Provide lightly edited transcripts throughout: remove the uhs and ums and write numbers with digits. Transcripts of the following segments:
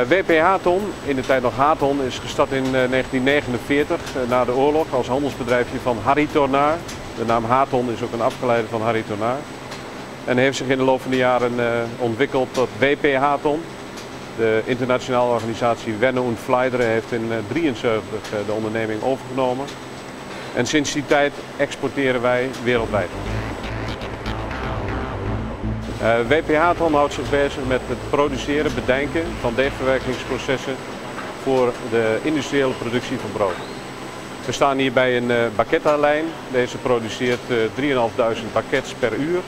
WP Haton, in de tijd nog Haton, is gestart in 1949 na de oorlog als handelsbedrijfje van Harry Tornaar. De naam Haton is ook een afgeleide van Harry Tornaar. En heeft zich in de loop van de jaren ontwikkeld tot WP Haton. De internationale organisatie Werner und Fleidere heeft in 1973 de onderneming overgenomen. En sinds die tijd exporteren wij wereldwijd. WP Haton houdt zich bezig met het produceren, bedenken van deegverwerkingsprocessen voor de industriële productie van brood. We staan hier bij een Barchetta-lijn. Deze produceert 3.500 baguettes per uur.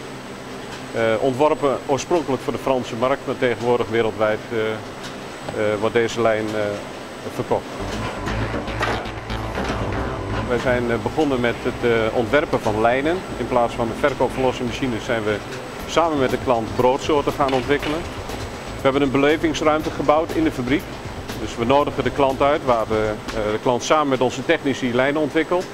Ontworpen oorspronkelijk voor de Franse markt, maar tegenwoordig wereldwijd wordt deze lijn verkocht. Wij zijn begonnen met het ontwerpen van lijnen. In plaats van de verkoop van losse machines zijn we samen met de klant broodsoorten gaan ontwikkelen. We hebben een belevingsruimte gebouwd in de fabriek. Dus we nodigen de klant uit, waar de klant samen met onze technici lijnen ontwikkelt.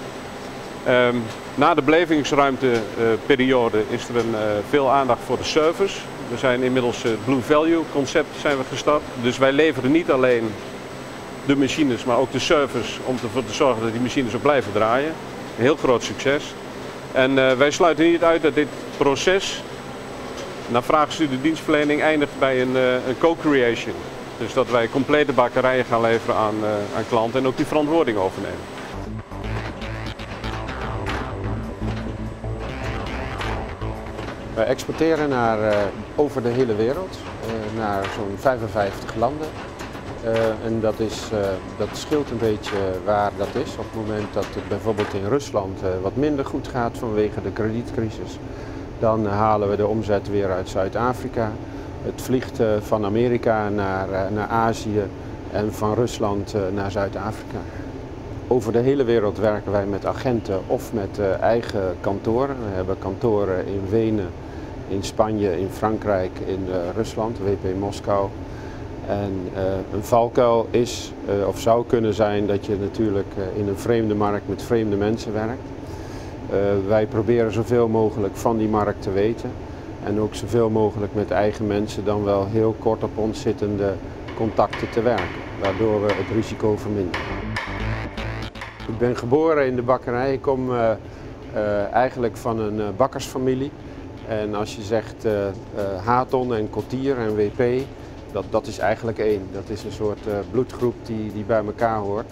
Na de belevingsruimteperiode is er veel aandacht voor de service. We zijn inmiddels het Blue Value concept zijn we gestart. Dus wij leveren niet alleen de machines, maar ook de service om ervoor te zorgen dat die machines ook blijven draaien. Een heel groot succes. En wij sluiten niet uit dat dit proces na vraaggestuurde dienstverlening eindigt bij een co-creation. Dus dat wij complete bakkerijen gaan leveren aan klanten en ook die verantwoording overnemen. Wij exporteren over de hele wereld, naar zo'n 55 landen. En dat scheelt een beetje waar dat is. Op het moment dat het bijvoorbeeld in Rusland wat minder goed gaat vanwege de kredietcrisis, dan halen we de omzet weer uit Zuid-Afrika. Het vliegt van Amerika naar Azië en van Rusland naar Zuid-Afrika. Over de hele wereld werken wij met agenten of met eigen kantoren. We hebben kantoren in Wenen, in Spanje, in Frankrijk, in Rusland, WP Moskou. En een valkuil is of zou kunnen zijn dat je natuurlijk in een vreemde markt met vreemde mensen werkt. Wij proberen zoveel mogelijk van die markt te weten en ook zoveel mogelijk met eigen mensen dan wel heel kort op ons zittende contacten te werken, waardoor we het risico verminderen. Ik ben geboren in de bakkerij, ik kom eigenlijk van een bakkersfamilie. En als je zegt Haton en Cottier en WP, dat is eigenlijk één. Dat is een soort bloedgroep die bij elkaar hoort.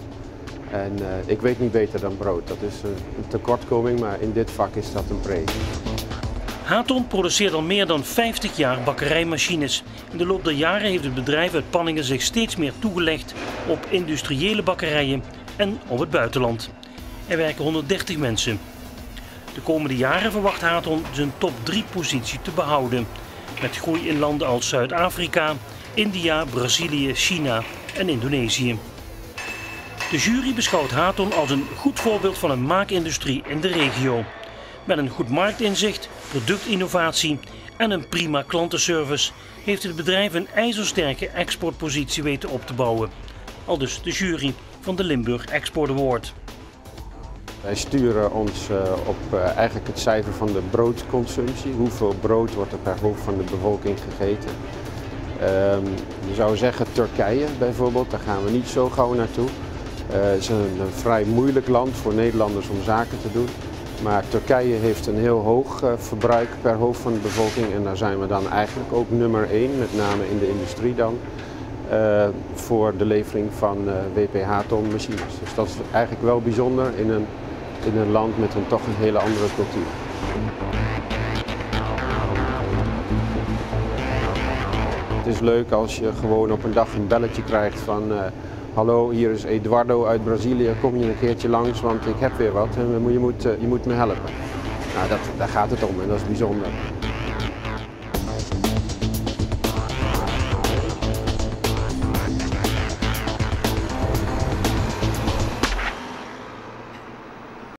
En ik weet niet beter dan brood. Dat is een tekortkoming, maar in dit vak is dat een pre. Haton produceert al meer dan 50 jaar bakkerijmachines. In de loop der jaren heeft het bedrijf uit Panningen zich steeds meer toegelegd op industriële bakkerijen en op het buitenland. Er werken 130 mensen. De komende jaren verwacht Haton zijn top 3 positie te behouden. Met groei in landen als Zuid-Afrika, India, Brazilië, China en Indonesië. De jury beschouwt Haton als een goed voorbeeld van een maakindustrie in de regio. Met een goed marktinzicht, productinnovatie en een prima klantenservice heeft het bedrijf een ijzersterke exportpositie weten op te bouwen. Aldus de jury van de Limburg Export Award. Wij sturen ons op eigenlijk het cijfer van de broodconsumptie. Hoeveel brood wordt er per hoofd van de bevolking gegeten. Je zou zeggen Turkije bijvoorbeeld, daar gaan we niet zo gauw naartoe. Het is een vrij moeilijk land voor Nederlanders om zaken te doen. Maar Turkije heeft een heel hoog verbruik per hoofd van de bevolking en daar zijn we dan eigenlijk ook nummer 1, met name in de industrie dan, voor de levering van WP Haton machines. Dus dat is eigenlijk wel bijzonder in een land met toch een hele andere cultuur. Het is leuk als je gewoon op een dag een belletje krijgt van hallo, hier is Eduardo uit Brazilië, kom je een keertje langs, want ik heb weer wat en je moet me helpen. Nou, daar gaat het om en dat is bijzonder.